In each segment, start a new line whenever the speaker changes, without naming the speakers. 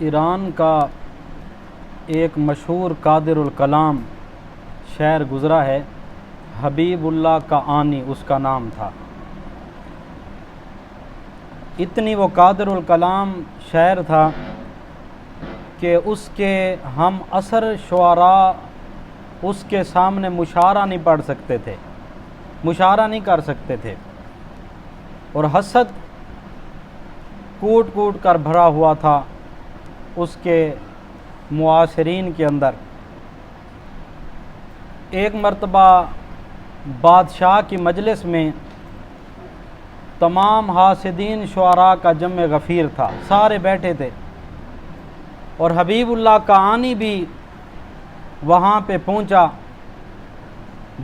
ایران کا ایک مشہور قادر الکلام شاعر گزرا ہے، حبیب اللہ کعانی اس کا نام تھا۔ اتنی وہ قادر الکلام شاعر تھا کہ اس کے ہم عصر شعراء اس کے سامنے مشاعرہ نہیں پڑھ سکتے تھے، مشاعرہ نہیں کر سکتے تھے، اور حسد کوٹ کوٹ کر بھرا ہوا تھا اس کے معاصرین کے اندر۔ ایک مرتبہ بادشاہ کی مجلس میں تمام حاسدین شعراء کا جمع غفیر تھا، سارے بیٹھے تھے، اور حبیب اللہ کعانی بھی وہاں پہ پہنچا۔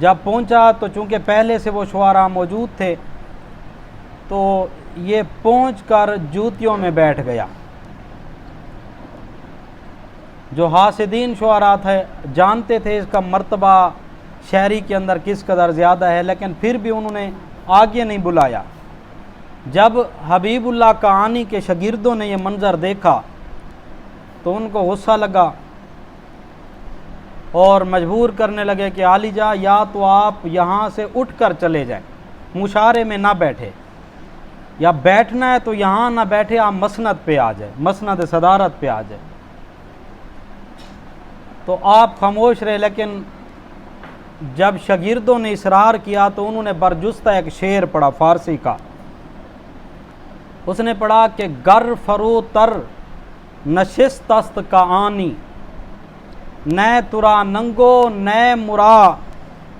جب پہنچا تو چونکہ پہلے سے وہ شعراء موجود تھے تو یہ پہنچ کر جوتیوں میں بیٹھ گیا۔ جو حاسدین شعراء تھے جانتے تھے اس کا مرتبہ شاعری کے اندر کس قدر زیادہ ہے، لیکن پھر بھی انہوں نے آگے نہیں بلایا۔ جب حبیب اللہ کعانی کے شاگردوں نے یہ منظر دیکھا تو ان کو غصہ لگا اور مجبور کرنے لگے کہ عالی جا، یا تو آپ یہاں سے اٹھ کر چلے جائیں، مشاعرے میں نہ بیٹھے، یا بیٹھنا ہے تو یہاں نہ بیٹھے، آپ مسند پہ آ جائیں، مسند صدارت پہ آ جائیں۔ تو آپ خاموش رہے، لیکن جب شاگردوں نے اصرار کیا تو انہوں نے برجستہ ایک شعر پڑھا فارسی کا۔ اس نے پڑھا کہ گر فرو تر نشست است کعانی، نئے ترا ننگو نئے مرا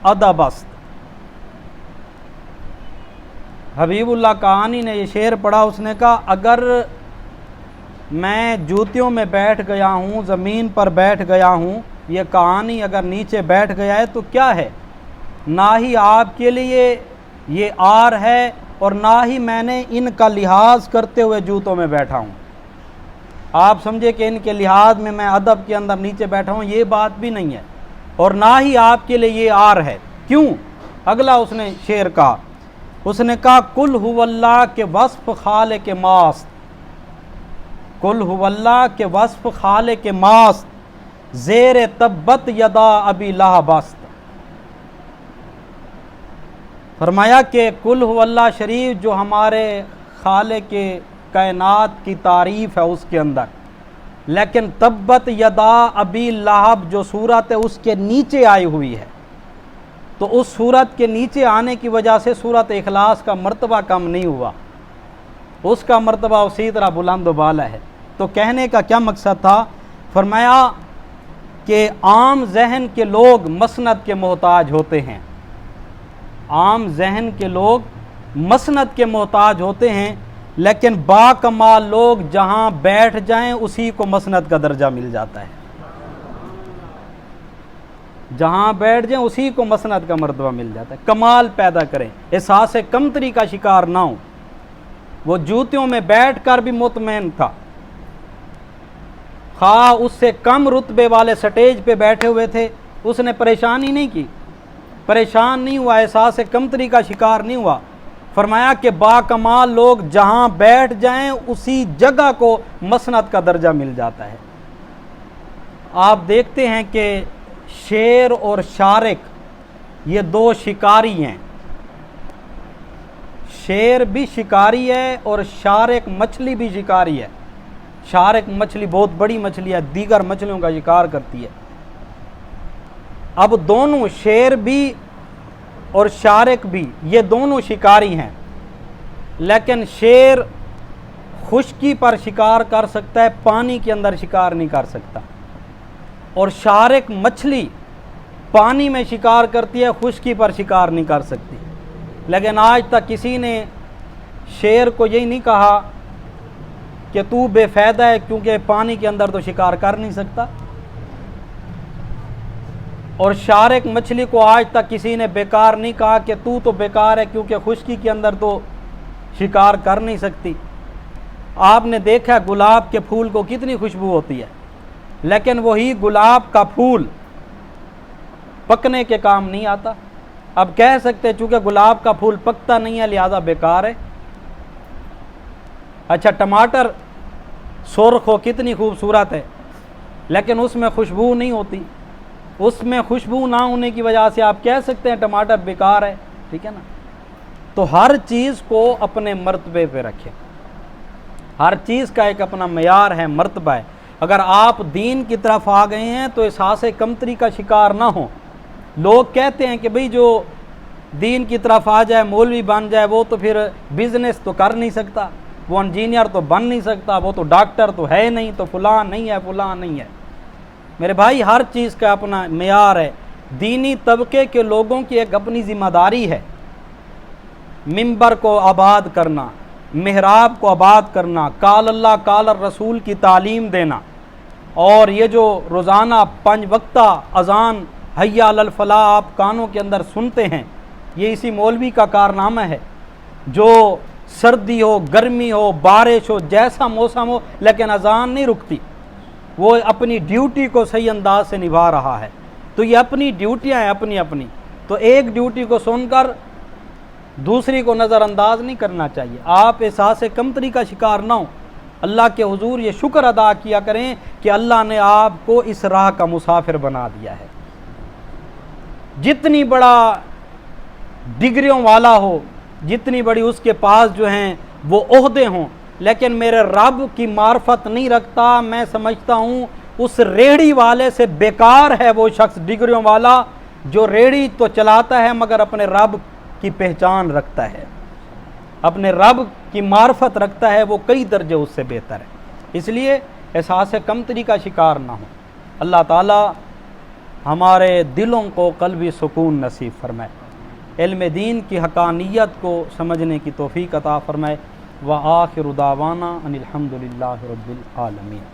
ادب است۔ حبیب اللہ کعانی نے یہ شعر پڑھا، اس نے کہا اگر میں جوتیوں میں بیٹھ گیا ہوں، زمین پر بیٹھ گیا ہوں، یہ کہانی اگر نیچے بیٹھ گیا ہے تو کیا ہے، نہ ہی آپ کے لیے یہ آر ہے اور نہ ہی میں نے ان کا لحاظ کرتے ہوئے جوتوں میں بیٹھا ہوں۔ آپ سمجھے کہ ان کے لحاظ میں ادب کے اندر نیچے بیٹھا ہوں، یہ بات بھی نہیں ہے، اور نہ ہی آپ کے لیے یہ آر ہے۔ کیوں؟ اگلا اس نے شعر کہا، اس نے کہا کل هو اللہ کے وصف خالق ماست، کل هو اللہ کے وصف خالق ماست، زیر تبت یدا ابی لہب است۔ فرمایا کہ کل هو اللہ شریف جو ہمارے خالق کائنات کی تعریف ہے اس کے اندر، لیکن تبت یدا ابی لہب جو صورت ہے اس کے نیچے آئی ہوئی ہے، تو اس صورت کے نیچے آنے کی وجہ سے صورت اخلاص کا مرتبہ کم نہیں ہوا، اس کا مرتبہ اسی طرح بلند و بالا ہے۔ تو کہنے کا کیا مقصد تھا؟ فرمایا کہ عام ذہن کے لوگ مسند کے محتاج ہوتے ہیں، عام ذہن کے لوگ مسند کے محتاج ہوتے ہیں، لیکن با کمال لوگ جہاں بیٹھ جائیں اسی کو مسند کا درجہ مل جاتا ہے، جہاں بیٹھ جائیں اسی کو مسند کا مرتبہ مل جاتا ہے۔ کمال پیدا کریں، احساس کمتری کا شکار نہ ہوں۔ وہ جوتیوں میں بیٹھ کر بھی مطمئن تھا، خواہ اس سے کم رتبے والے سٹیج پہ بیٹھے ہوئے تھے، اس نے پریشانی نہیں کی، پریشان نہیں ہوا، احساس کمتری کا شکار نہیں ہوا۔ فرمایا کہ با کمال لوگ جہاں بیٹھ جائیں اسی جگہ کو مسند کا درجہ مل جاتا ہے۔ آپ دیکھتے ہیں کہ شیر اور شارک یہ دو شکاری ہیں، شیر بھی شکاری ہے اور شارک مچھلی بھی شکاری ہے۔ شارک مچھلی بہت بڑی مچھلی ہے، دیگر مچھلیوں کا شکار کرتی ہے۔ اب دونوں شیر بھی اور شارک بھی یہ دونوں شکاری ہیں، لیکن شیر خشکی پر شکار کر سکتا ہے، پانی کے اندر شکار نہیں کر سکتا، اور شارک مچھلی پانی میں شکار کرتی ہے، خشکی پر شکار نہیں کر سکتی۔ لیکن آج تک کسی نے شیر کو یہی نہیں کہا کہ تو بے فائدہ ہے کیونکہ پانی کے اندر تو شکار کر نہیں سکتا، اور شارک مچھلی کو آج تک کسی نے بیکار نہیں کہا کہ تو بیکار ہے کیونکہ خشکی کے اندر تو شکار کر نہیں سکتی۔ آپ نے دیکھا گلاب کے پھول کو کتنی خوشبو ہوتی ہے، لیکن وہی گلاب کا پھول پکنے کے کام نہیں آتا۔ اب کہہ سکتے چونکہ گلاب کا پھول پکتا نہیں ہے لہذا بیکار ہے۔ اچھا ٹماٹر سرخ ہو کتنی خوبصورت ہے، لیکن اس میں خوشبو نہیں ہوتی، اس میں خوشبو نہ ہونے کی وجہ سے آپ کہہ سکتے ہیں ٹماٹر بیکار ہے، ٹھیک ہے نا۔ تو ہر چیز کو اپنے مرتبے پہ رکھیں، ہر چیز کا ایک اپنا معیار ہے، مرتبہ ہے۔ اگر آپ دین کی طرف آ گئے ہیں تو احساس کمتری کا شکار نہ ہوں۔ لوگ کہتے ہیں کہ بھئی جو دین کی طرف آ جائے، مولوی بن جائے، وہ تو پھر بزنس تو کر نہیں سکتا، وہ انجینئر تو بن نہیں سکتا، وہ تو ڈاکٹر تو ہے نہیں، تو فلاں نہیں ہے، فلاں نہیں ہے۔ میرے بھائی ہر چیز کا اپنا معیار ہے۔ دینی طبقے کے لوگوں کی ایک اپنی ذمہ داری ہے، منبر کو آباد کرنا، محراب کو آباد کرنا، قال اللہ قال الرسول کی تعلیم دینا، اور یہ جو روزانہ 5 وقتہ اذان حی علی الفلاح آپ کانوں کے اندر سنتے ہیں، یہ اسی مولوی کا کارنامہ ہے، جو سردی ہو، گرمی ہو، بارش ہو، جیسا موسم ہو، لیکن اذان نہیں رکتی، وہ اپنی ڈیوٹی کو صحیح انداز سے نبھا رہا ہے۔ تو یہ اپنی ڈیوٹیاں ہیں، اپنی اپنی، تو ایک ڈیوٹی کو سن کر دوسری کو نظر انداز نہیں کرنا چاہیے۔ آپ احساس کمتری کا شکار نہ ہوں، اللہ کے حضور یہ شکر ادا کیا کریں کہ اللہ نے آپ کو اس راہ کا مسافر بنا دیا ہے۔ جتنی بڑا ڈگریوں والا ہو، جتنی بڑی اس کے پاس جو ہیں وہ عہدے ہوں، لیکن میرے رب کی معرفت نہیں رکھتا، میں سمجھتا ہوں اس ریڑھی والے سے بیکار ہے وہ شخص ڈگریوں والا جو ریڑھی تو چلاتا ہے مگر اپنے رب کی پہچان رکھتا ہے، اپنے رب کی معرفت رکھتا ہے، وہ کئی درجے اس سے بہتر ہے۔ اس لیے احساس کمتری کا شکار نہ ہو۔ اللہ تعالی ہمارے دلوں کو قلبی سکون نصیب فرمائے، علم دین کی حقانیت کو سمجھنے کی توفیق عطا فرمائے۔ وآخر دعوانا ان الحمد للہ رب العالمین۔